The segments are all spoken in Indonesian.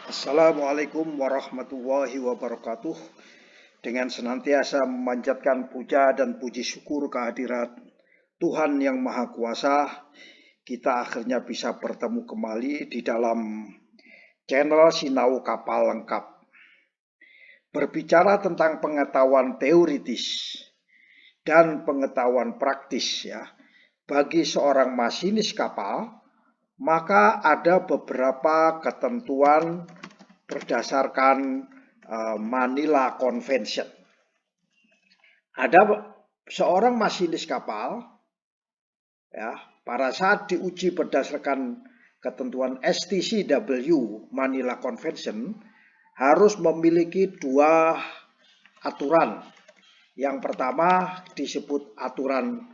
Assalamualaikum warahmatullahi wabarakatuh. Dengan senantiasa memanjatkan puja dan puji syukur kehadirat Tuhan yang Maha Kuasa, kita akhirnya bisa bertemu kembali di dalam channel Sinau Kapal Lengkap. Berbicara tentang pengetahuan teoritis dan pengetahuan praktis ya. Bagi seorang masinis kapal, maka ada beberapa ketentuan berdasarkan Manila Convention. Ada seorang masinis kapal ya, pada saat diuji berdasarkan ketentuan STCW Manila Convention harus memiliki dua aturan. Yang pertama disebut aturan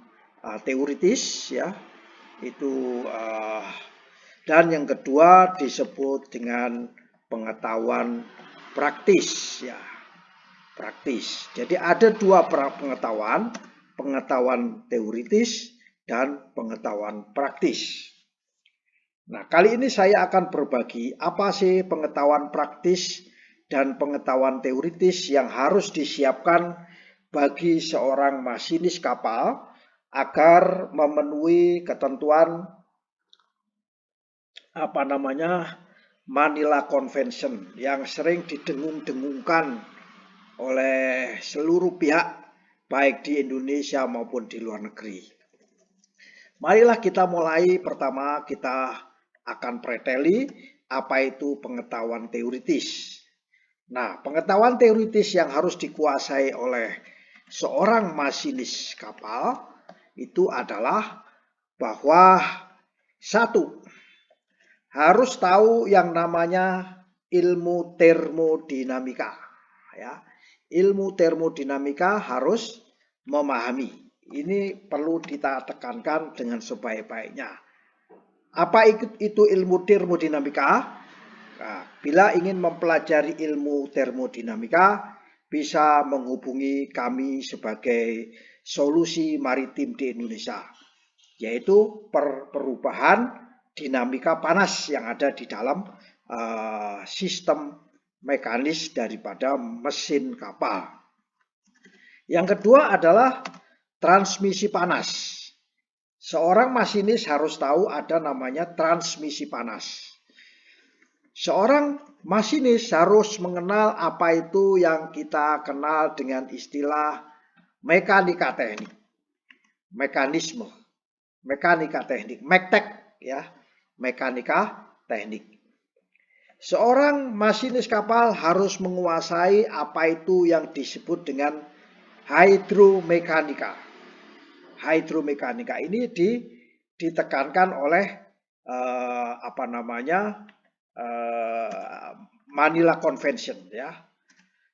teoritis ya, itu dan yang kedua disebut dengan pengetahuan praktis ya, praktis. Jadi ada dua pengetahuan teoritis dan pengetahuan praktis. Nah, kali ini saya akan berbagi apa sih pengetahuan praktis dan pengetahuan teoritis yang harus disiapkan bagi seorang masinis kapal agar memenuhi ketentuan Manila Convention yang sering didengung-dengungkan oleh seluruh pihak baik di Indonesia maupun di luar negeri. Marilah kita mulai. Pertama kita akan preteli apa itu pengetahuan teoritis. Nah, pengetahuan teoritis yang harus dikuasai oleh seorang masinis kapal itu adalah bahwa satu, harus tahu yang namanya ilmu termodinamika ya. Ilmu termodinamika harus memahami. Ini perlu kita tekankan dengan sebaik-baiknya. Apa itu ilmu termodinamika? Nah, bila ingin mempelajari ilmu termodinamika, bisa menghubungi kami sebagai Solusi Maritim di Indonesia, yaitu perubahan dinamika panas yang ada di dalam sistem mekanis daripada mesin kapal. Yang kedua adalah transmisi panas. Seorang masinis harus tahu ada namanya transmisi panas. Seorang masinis harus mengenal apa itu yang kita kenal dengan istilah mekanika teknik, mekanisme, mekanika teknik, mektek ya, mekanika teknik. Seorang masinis kapal harus menguasai apa itu yang disebut dengan hidromekanika. Hidromekanika ini ditekankan oleh Manila Convention ya.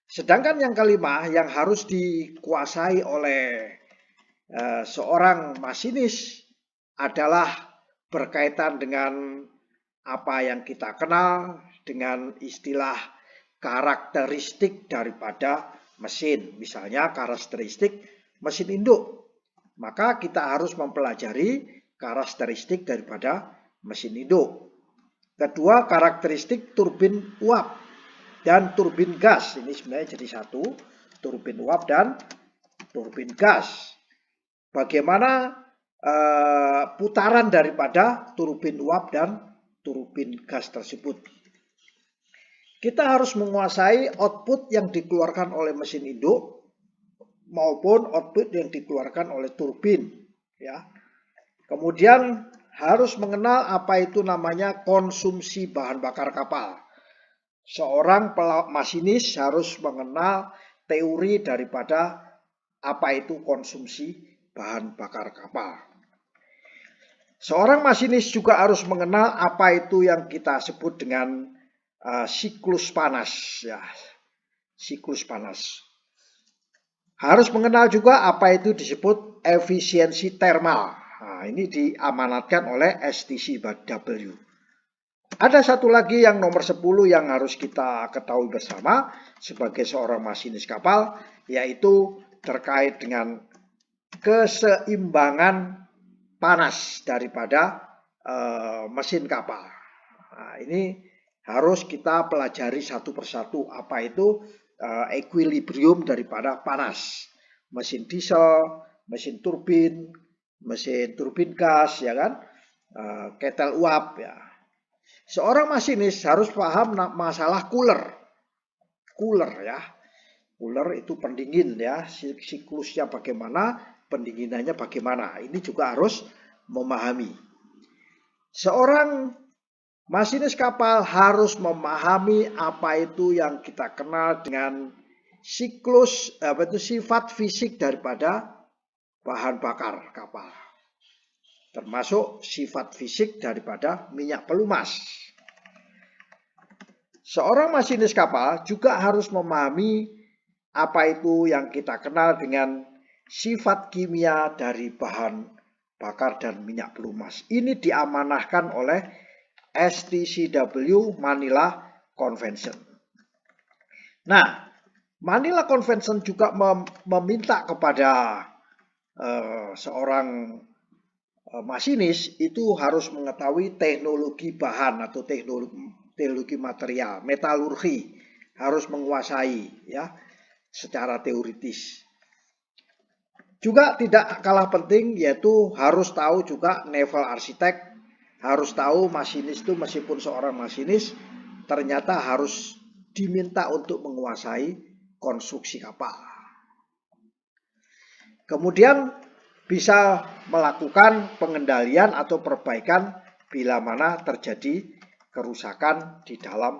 Sedangkan yang kelima yang harus dikuasai oleh seorang masinis adalah berkaitan dengan apa yang kita kenal dengan istilah karakteristik daripada mesin. Misalnya karakteristik mesin induk. Maka kita harus mempelajari karakteristik daripada mesin induk. Kedua, karakteristik turbin uap dan turbin gas. Ini sebenarnya jadi satu, turbin uap dan turbin gas. Bagaimana putaran daripada turbin uap dan turbin gas tersebut. Kita harus menguasai output yang dikeluarkan oleh mesin induk maupun output yang dikeluarkan oleh turbin ya. Kemudian harus mengenal apa itu namanya konsumsi bahan bakar kapal. Seorang masinis harus mengenal teori daripada apa itu konsumsi bahan bakar kapal. Seorang masinis juga harus mengenal apa itu yang kita sebut dengan siklus panas ya. Siklus panas. Harus mengenal juga apa itu disebut efisiensi termal. Nah, ini diamanatkan oleh STCW. Ada satu lagi yang nomor 10 yang harus kita ketahui bersama sebagai seorang masinis kapal, yaitu terkait dengan keseimbangan panas daripada mesin kapal. Nah, ini harus kita pelajari satu persatu apa itu equilibrium daripada panas. Mesin diesel, mesin turbin gas, ya kan, ketel uap, ya. Seorang masinis harus paham masalah cooler, ya. Cooler itu pendingin, ya, siklusnya bagaimana, pendinginannya bagaimana. Ini juga harus memahami. Seorang masinis kapal harus memahami apa itu yang kita kenal dengan siklus, sifat fisik daripada bahan bakar kapal, termasuk sifat fisik daripada minyak pelumas. Seorang masinis kapal juga harus memahami apa itu yang kita kenal dengan sifat kimia dari bahan bakar dan minyak pelumas. Ini diamanahkan oleh STCW Manila Convention. Nah, Manila Convention juga meminta kepada seorang masinis itu harus mengetahui teknologi bahan atau teknologi material, metalurgi, harus menguasai, ya, secara teoritis. Juga tidak kalah penting yaitu harus tahu juga naval architect, harus tahu masinis itu meskipun seorang masinis ternyata harus diminta untuk menguasai konstruksi kapal. Kemudian bisa melakukan pengendalian atau perbaikan bila mana terjadi kerusakan di dalam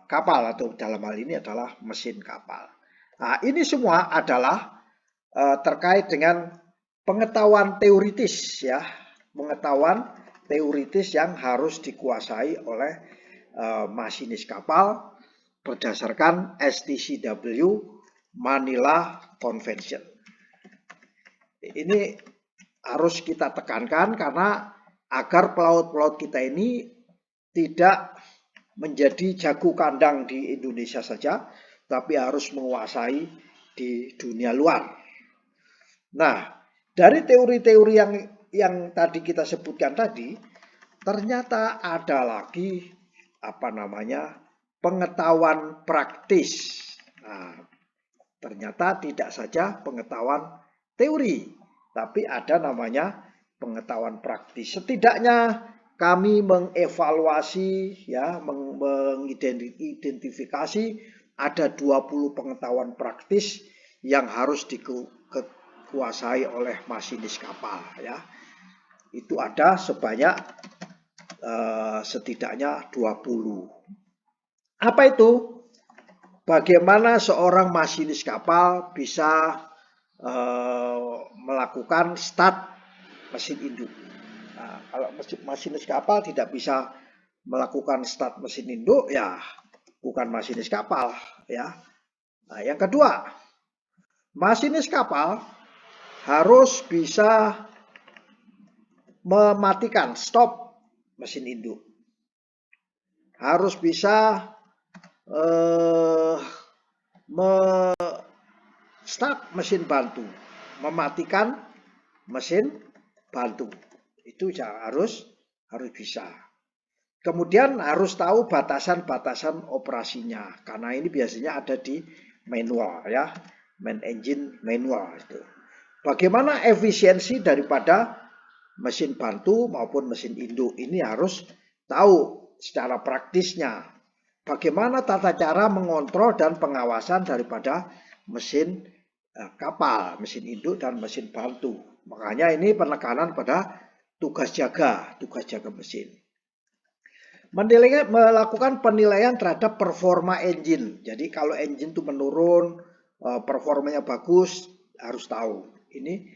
kapal atau dalam hal ini adalah mesin kapal. Nah, ini semua adalah terkait dengan pengetahuan teoritis, ya, pengetahuan teoritis yang harus dikuasai oleh masinis kapal berdasarkan STCW Manila Convention. Ini harus kita tekankan karena agar pelaut-pelaut kita ini tidak menjadi jago kandang di Indonesia saja, tapi harus menguasai di dunia luar. Nah, dari teori-teori yang tadi kita sebutkan tadi, ternyata ada lagi pengetahuan praktis. Nah, ternyata tidak saja pengetahuan teori, tapi ada namanya pengetahuan praktis. Setidaknya kami mengevaluasi, ya, mengidentifikasi ada 20 pengetahuan praktis yang harus dikuasai oleh masinis kapal, ya. Itu ada sebanyak setidaknya 20. Apa itu? Bagaimana seorang masinis kapal bisa melakukan start mesin induk. Nah, kalau masinis kapal tidak bisa melakukan start mesin induk, ya bukan masinis kapal, ya. Nah, yang kedua, masinis kapal harus bisa mematikan, stop mesin induk. Harus bisa start mesin bantu, mematikan mesin bantu. Itu harus bisa. Kemudian harus tahu batasan-batasan operasinya, karena ini biasanya ada di manual, ya, main engine manual itu. Bagaimana efisiensi daripada mesin bantu maupun mesin induk ini harus tahu secara praktisnya. Bagaimana tata cara mengontrol dan pengawasan daripada mesin kapal, mesin induk dan mesin bantu. Makanya ini penekanan pada tugas jaga mesin. Melakukan penilaian terhadap performa engine. Jadi kalau engine itu menurun, performanya bagus, harus tahu. Ini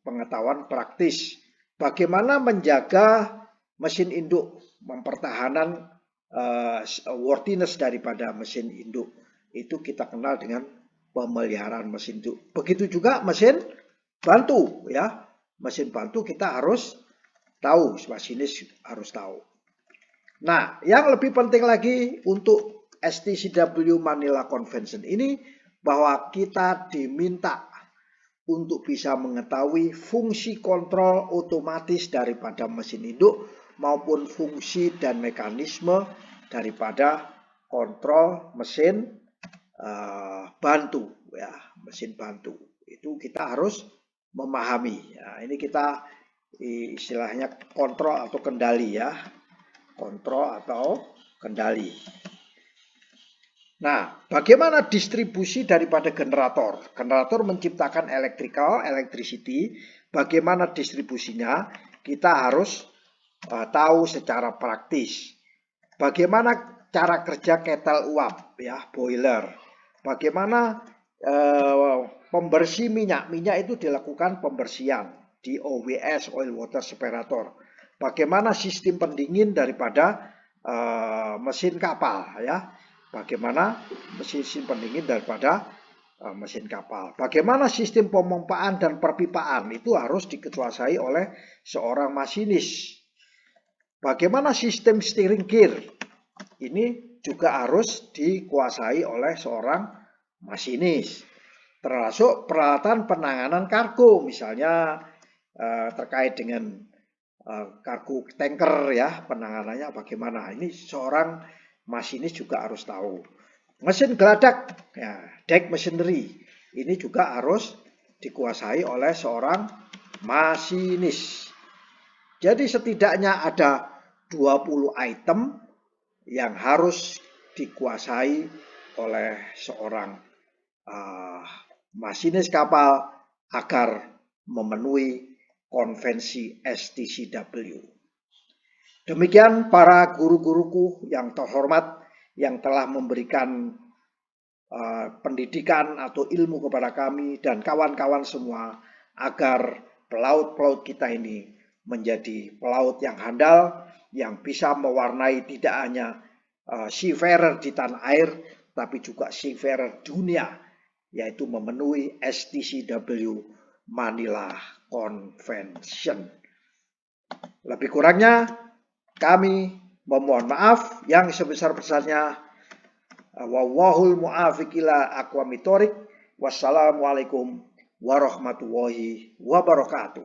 pengetahuan praktis. Bagaimana menjaga mesin induk, mempertahankan worthiness daripada mesin induk. Itu kita kenal dengan pemeliharaan mesin induk. Begitu juga mesin bantu, ya. Mesin bantu kita harus tahu, masinis harus tahu. Nah, yang lebih penting lagi untuk STCW Manila Convention ini, bahwa kita diminta untuk bisa mengetahui fungsi kontrol otomatis daripada mesin induk maupun fungsi dan mekanisme daripada kontrol mesin bantu, ya, mesin bantu. Itu kita harus memahami. Nah, ini kita istilahnya kontrol atau kendali, ya, kontrol atau kendali. Nah, bagaimana distribusi daripada generator? Generator menciptakan electricity. Bagaimana distribusinya? Kita harus tahu secara praktis. Bagaimana cara kerja kettle uap, ya, boiler. Bagaimana pembersih minyak. Minyak itu dilakukan pembersihan di OWS, oil water separator. Bagaimana sistem pendingin daripada mesin kapal, ya. Bagaimana sistem pendingin daripada mesin kapal. Bagaimana sistem pemompaan dan perpipaan itu harus dikuasai oleh seorang masinis. Bagaimana sistem steering gear ini juga harus dikuasai oleh seorang masinis. Termasuk peralatan penanganan kargo, misalnya terkait dengan kargo tanker, ya, penanganannya bagaimana. Ini seorang masinis juga harus tahu. Mesin geladak, ya, deck machinery, ini juga harus dikuasai oleh seorang masinis. Jadi setidaknya ada 20 item yang harus dikuasai oleh seorang masinis kapal agar memenuhi konvensi STCW. Demikian para guru-guruku yang terhormat yang telah memberikan pendidikan atau ilmu kepada kami dan kawan-kawan semua agar pelaut-pelaut kita ini menjadi pelaut yang handal, yang bisa mewarnai tidak hanya seafarer di tanah air, tapi juga seafarer dunia, yaitu memenuhi STCW Manila Convention. Lebih kurangnya kami memohon maaf yang sebesar-besarnya. Wallahul muwaffiq ila aqwamit thoriq. Wassalamualaikum warahmatullahi wabarakatuh.